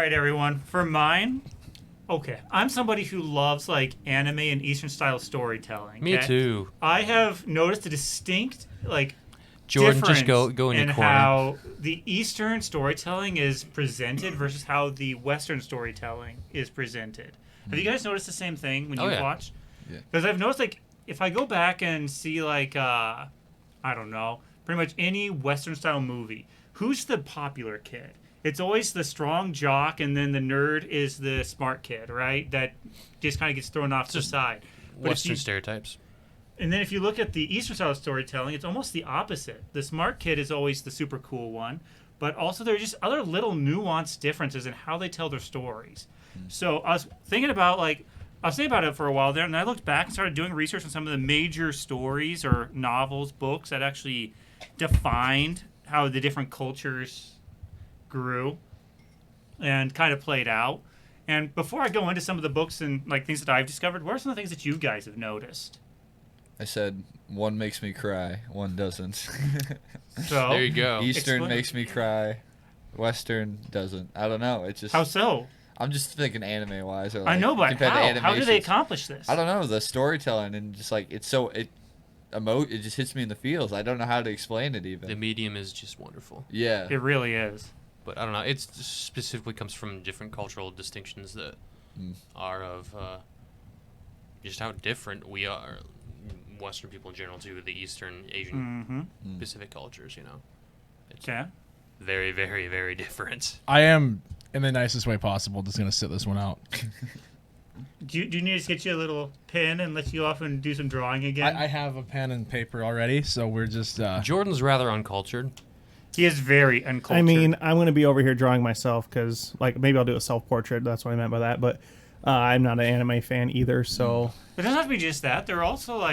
right, everyone. For mine, okay, I'm somebody who loves like anime and Eastern style storytelling. Me okay? too. I have noticed a distinct Jordan, difference just go in your corner. how the Eastern storytelling is presented versus how the Western storytelling is presented. Have you guys noticed the same thing when you watch? Yeah. Because I've noticed if I go back and see I don't know, pretty much any Western style movie, who's the popular kid? It's always the strong jock, and then the nerd is the smart kid, right? That just kind of gets thrown off to the side. But Western stereotypes. And then if you look at the Eastern style of storytelling, it's almost the opposite. The smart kid is always the super cool one, but also there are just other little nuanced differences in how they tell their stories. So I was thinking about it for a while there, and I looked back and started doing research on some of the major stories or novels, books that actually defined how the different cultures grew and kind of played out. And before I go into some of the books and things that I've discovered, what are some of the things that you guys have noticed? I said one makes me cry, one doesn't. So there you go. Eastern makes me cry, Western doesn't. I don't know. It's just how so? I'm just thinking anime wise. I know, but how do they accomplish this? I don't know, the storytelling and just it just hits me in the feels. I don't know how to explain it even. The medium is just wonderful. Yeah, it really is. But I don't know. It specifically comes from different cultural distinctions that are of just how different we are. Western people in general to the Eastern, Asian, Pacific cultures. It's very, very, very different. I am, in the nicest way possible, just gonna sit this one out. Do you need to get you a little pen and let you off and do some drawing again? I have a pen and paper already, so we're just. Jordan's rather uncultured. He is very uncultured. I mean, I'm going to be over here drawing myself because, maybe I'll do a self-portrait. That's what I meant by that. But I'm not an anime fan either, so. It doesn't have to be just that. There are also,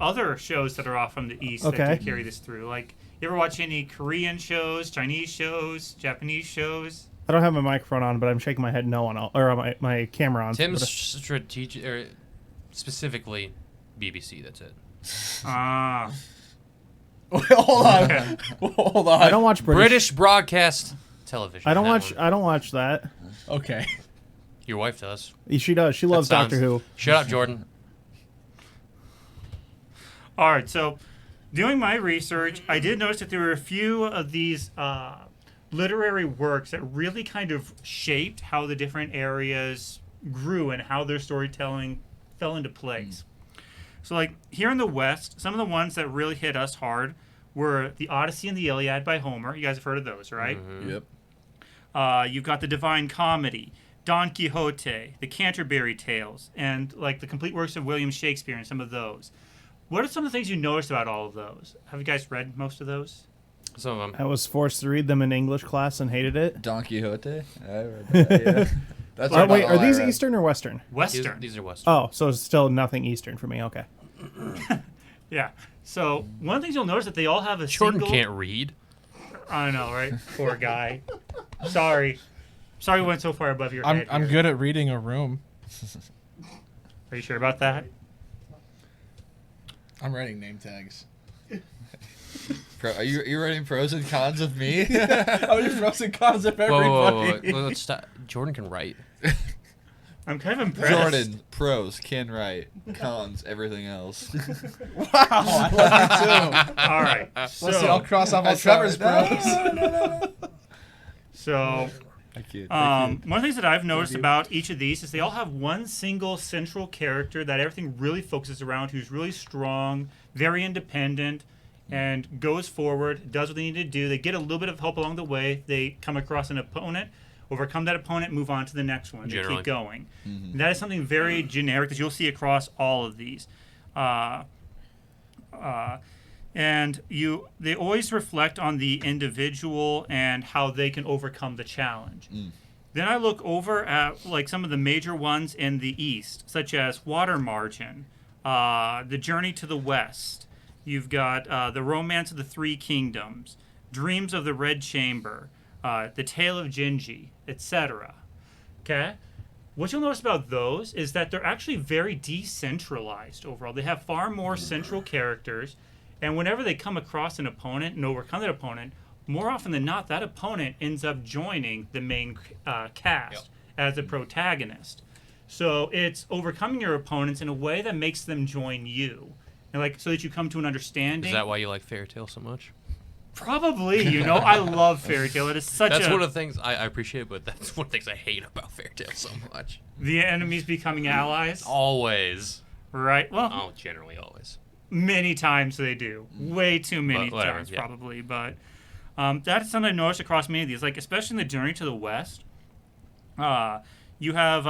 other shows that are off from the East that can carry this through. You ever watch any Korean shows, Chinese shows, Japanese shows? I don't have my microphone on, but I'm shaking my head no on all, or my camera on. Tim's strategic, or specifically BBC. That's it. Ah. Hold on. Hold on. I don't watch British broadcast television. I don't watch that. Okay. Your wife does. She does. She loves Doctor Who. Shut up, Jordan. All right. So, doing my research, I did notice that there were a few of these literary works that really kind of shaped how the different areas grew and how their storytelling fell into place. So, here in the West, some of the ones that really hit us hard were the Odyssey and the Iliad by Homer. You guys have heard of those, right? Mm-hmm. Yep. You've got the Divine Comedy, Don Quixote, the Canterbury Tales, and the complete works of William Shakespeare and some of those. What are some of the things you noticed about all of those? Have you guys read most of those? Some of them. I was forced to read them in English class and hated it. Don Quixote? I read that, yeah. That's wait, are these Eastern or Western? Western. These are Western. Oh, so it's still nothing Eastern for me. Okay. Yeah. So one of the things you'll notice that they all have a Jordan single... can't read. I know, right? Poor guy. Sorry we went so far above your head. I'm good at reading a room. Are you sure about that? I'm writing name tags. Are you writing pros and cons of me? I'm just pros and cons of everybody. Whoa. Let's stop. Jordan can write. I'm kind of impressed. Jordan, pros, can write. Cons, everything else. Wow, I love you too. All right. Let's see, I'll cross off all Trevor's pros. No. So, one of the things that I've noticed about each of these is they all have one single central character that everything really focuses around, who's really strong, very independent, and goes forward, does what they need to do. They get a little bit of help along the way. They come across an opponent, overcome that opponent, move on to the next one. They keep going. Mm-hmm. And that is something very generic that you'll see across all of these. And they always reflect on the individual and how they can overcome the challenge. Then I look over at some of the major ones in the East, such as Water Margin, The Journey to the West. You've got The Romance of the Three Kingdoms, Dreams of the Red Chamber, The Tale of Genji, etc. Okay? What you'll notice about those is that they're actually very decentralized overall. They have far more central characters, and whenever they come across an opponent and overcome that opponent, more often than not, that opponent ends up joining the main cast as a protagonist. So it's overcoming your opponents in a way that makes them join you, and like so that you come to an understanding. Is that why you like Fairy Tail so much? Probably, I love Fairy Tail. It is such That's one of the things I appreciate, but that's one of the things I hate about Fairy Tail so much. The enemies becoming allies. Always. Right. Well, Oh, generally always. many times they do. Way too many But whatever, times, yeah. probably. But that's something I noticed across many of these. Like, especially in the Journey to the West, you have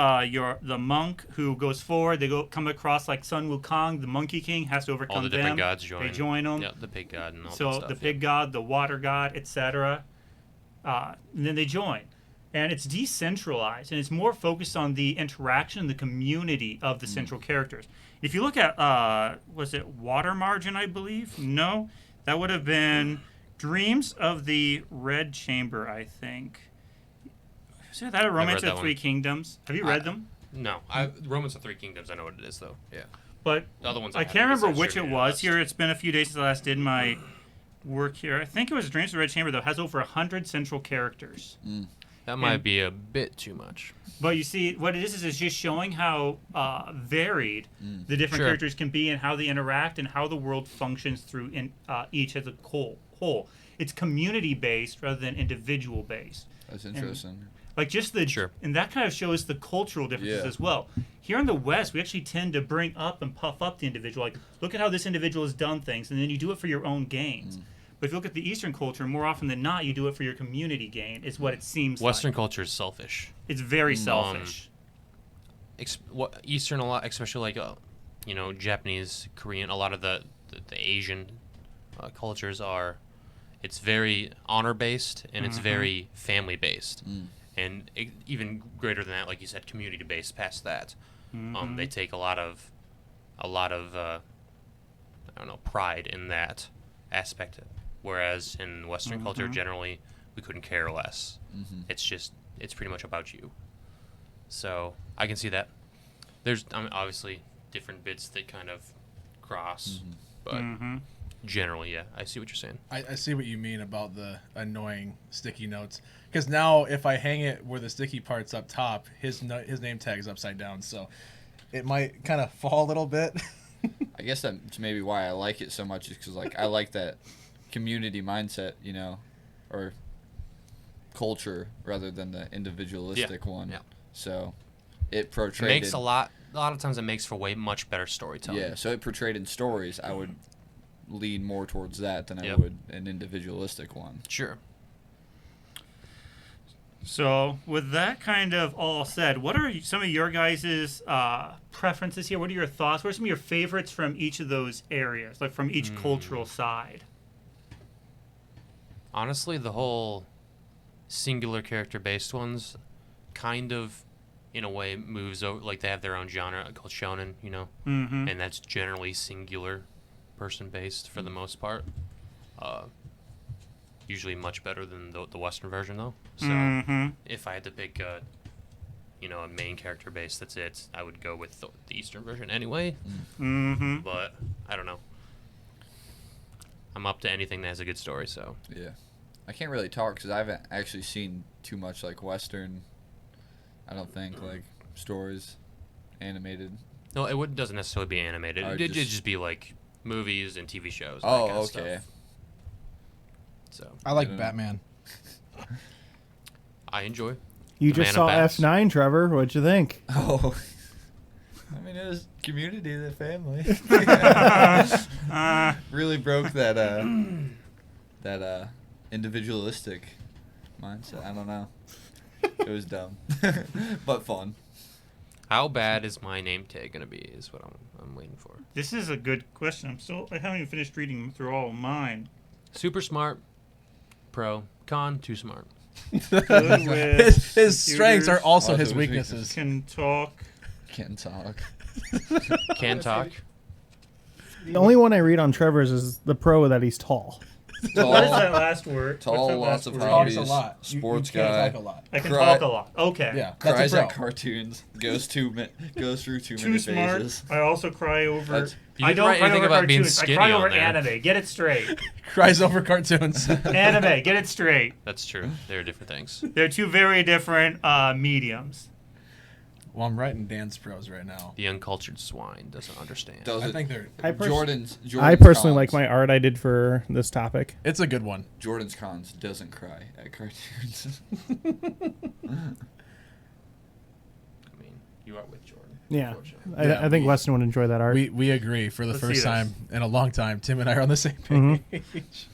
the monk who goes forward. They come across like Sun Wukong, the Monkey King, has to overcome All the them. different gods join. They join them. Yeah, the pig god and all So that stuff. the pig god, the water god, etc. And then they join, and it's decentralized, and it's more focused on the interaction, the community of the central characters. If you look at was it Water Margin, I believe? No, that would have been Dreams of the Red Chamber, I think. Is that a Romance read of that Three one. Kingdoms? Have you read them? No, Romance of Three Kingdoms. I know what it is though. Yeah. But The other ones I haven't can't remember researched which Journey it to the was. West. Here, it's been a few days since I last did my work here. I think it was Dreams of the Red Chamber, though. It has over 100 central characters. That might be a bit too much. But you see, what it is just showing how varied the different Sure. characters can be and how they interact and how the world functions through each as a whole. It's community-based rather than individual-based. That's interesting. Like just and that kind of shows the cultural differences Yeah. as well. Here in the West, we actually tend to bring up and puff up the individual. Like, look at how this individual has done things, and then you do it for your own gains. But if you look at the Eastern culture, more often than not, you do it for your community gain. Is what it seems Western like. culture is selfish. It's very selfish. Eastern a lot, especially like Japanese, Korean. A lot of the Asian cultures are. It's very honor based and it's very family based, and even greater than that, like you said, community based. Past that, they take a lot of I don't know, pride in that aspect. Whereas in Western culture, generally, we couldn't care less. It's pretty much about you. So I can see that. There's obviously different bits that kind of cross, but generally, yeah, I see what you're saying. I see what you mean about the annoying sticky notes. Because now if I hang it where the sticky part's up top, his name tag's upside down, so it might kind of fall a little bit. I guess that's maybe why I like it so much is because I like that community mindset, or culture rather than the individualistic one. Yeah. So it portrayed Makes a lot of times it makes for way much better storytelling. Yeah, so it portrayed in stories. I would lean more towards that than I Yep. would an individualistic one. Sure. So, with that kind of all said, what are some of your guys' preferences here? What are your thoughts? What are some of your favorites from each of those areas, like from each cultural side? Honestly, the whole singular character based ones kind of in a way moves over, like they have their own genre called shonen, Mm-hmm. and that's generally singular person based for the most part. Usually much better than the Western version though. So Mm-hmm. if I had to pick a main character base, that's it, I would go with the Eastern version anyway. Mm-hmm. But I don't know. I'm up to anything that has a good story, so. Yeah. I can't really talk because I haven't actually seen too much like Western, I don't think, like stories, animated. No, it doesn't necessarily be animated. Or It'd just- just be like movies and TV shows. Oh, that kind of okay. Stuff. So I like Yeah. Batman. I enjoy. You The just Man of saw Bats. F9, Trevor. What'd you think? Oh. I mean, it was community, the family. Really broke that individualistic mindset. I don't know. It was dumb, but fun. How bad is my name tag gonna be? Is what I'm waiting for. This is a good question. I haven't even finished reading through all of mine. Super smart, pro, con, too smart. Good with His strengths are computers, also Also his his weaknesses. can talk. Can't talk. Can talk. The only one I read on Trevor's is the pro that he's tall. Tall, What is that last word? Tall, What's that lots last of word? hobbies. Talks a lot. Sports you can't guy. talk a lot. I can Cry- talk a lot. Okay. Yeah, that's Cries a at pro. cartoons. Goes through too Too many smart. phases. I also cry over. That's- You I didn't don't write cry anything over about being cartoons. I skinny cry on over there. anime. Get it straight. Cries over cartoons. Anime. Get it straight. That's true. They're different things. They're two very different mediums. Well, I'm writing dance pros right now. The uncultured swine doesn't understand. Does I it? think they're. Jordan's I personally cons. like my art I did for this topic. It's a good one. Jordan's cons doesn't cry at cartoons. I mean, you are with Jordan. Yeah, unfortunately. Yeah, I think Weston would enjoy that art. We agree for the Let's see first this. time in a long time. Tim and I are on the same Mhm. page.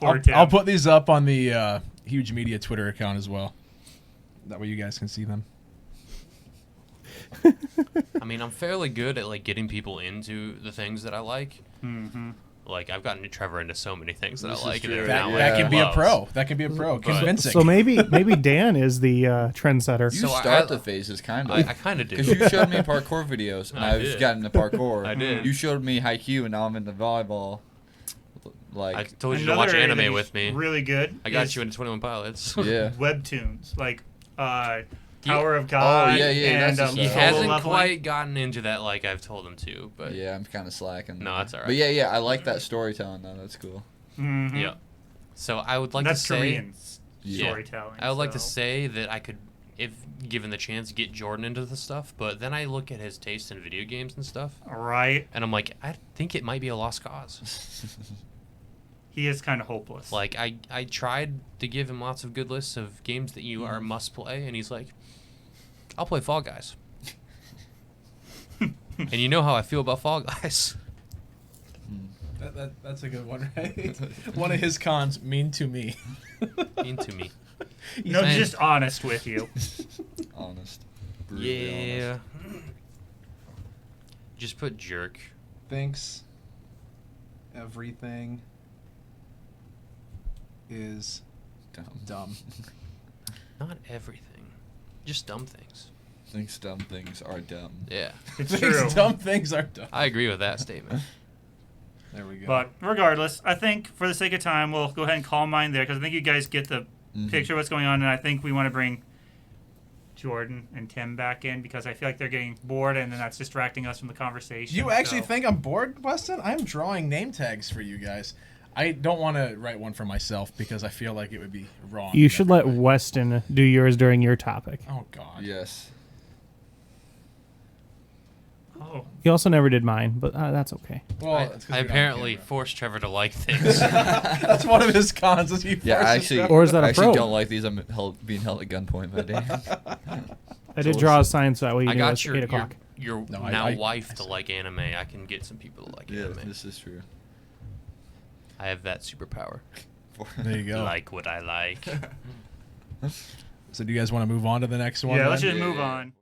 Poor Tim. I'll put these up on the Huge Media Twitter account as well. That way you guys can see them. I mean, I'm fairly good at like getting people into the things that I like. Mm-hmm. Like I've gotten Trevor into so many things that This I is like. true. And That, now that he can be a loves. pro. That can be a pro. But- Convincing. So maybe Dan is the trendsetter. You So start I- the phases, kind I of. kind of Because do. you showed me parkour videos, and I I've did. gotten into parkour. I did. You showed me haiku, and now I'm into volleyball. I Like, told you to watch area that anime he's with me. Really good. I got is you into 21 Pilots. yeah. webtoons like Tower of Oh, God. yeah, yeah, and that's He just- Solo hasn't Leveling. quite gotten into that like I've told him to, but Yeah, I'm kind of slacking. No, that's all right. But yeah, I like that storytelling, though. That's cool. Mhm. yeah. So I would like That's to say, Korean Yeah. storytelling. I would like to so. say that I could, if given the chance, get Jordan into the stuff. But then I look at his taste in video games and stuff, Right. and I'm like, I think it might be a lost cause. He is kind of hopeless. Like I tried to give him lots of good lists of games that you are must play, and he's like, I'll play Fall Guys. And you know how I feel about Fall Guys. That's a good one, right? One of his cons, mean to me. Into me. no, saying- just honest with you. Honest. Brutally Yeah. Just put jerk. Thinks everything is honest. dumb. Not everything. Just dumb things. Thinks dumb things are dumb. Yeah. It's Thinks true. dumb things are dumb. I agree with that statement. There we go. But regardless, I think for the sake of time, we'll go ahead and call mine there because I think you guys get the Mhm. picture of what's going on, and I think we want to bring Jordan and Tim back in because I feel like they're getting bored, and then that's distracting us from the conversation. You actually so. think I'm bored, Weston? I'm drawing name tags for you guys. I don't want to write one for myself because I feel like it would be wrong. You in should every let way. Weston do yours during your topic. Oh God. Yes. Oh, You also never did mine, but that's okay. Well, I, it's 'cause I you're on apparently camera. forced Trevor to like things. That's one of his cons. Is he Yeah, forces actually, stuff. Or is that a I actually pro? don't like these. I'm being held at gunpoint by Dan. I did draw a sign so that way you I knew it got was 8 o'clock. your No, now I wife I to saw like anime. I can get some people to like Yeah, anime. this is true. I have that superpower. There you go. Like what I like. So do you guys want to move on to the next one? yeah. then? Let's just Yeah, move yeah. on.